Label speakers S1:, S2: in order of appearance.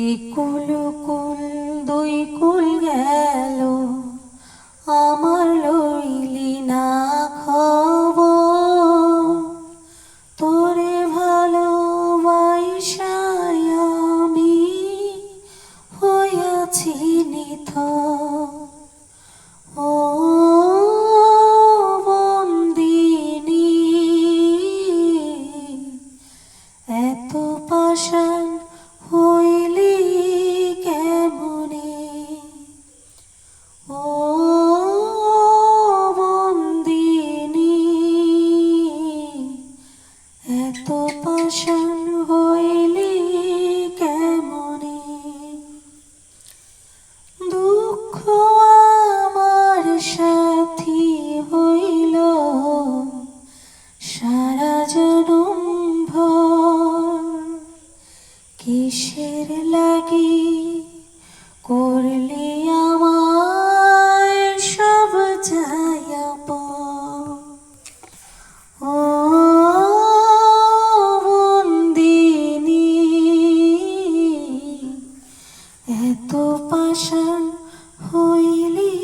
S1: একুল কুল দুই কুল গেল, আমার লইলি না খবর। তোরে ভালোবাসায় আমি হইয়াছি নিথর। ও বন্দিনী, এত পাষাণ হইলি কেমনে? ও বন্দিনী, এত পাষাণ হইলি কেমনে? দুঃখ আমার সাথী হইল সারা জনম ভর। কিসের লাগি করলি আমায় সব যায়াপন? ও বন্দিনী, এত পাষাণ হইলি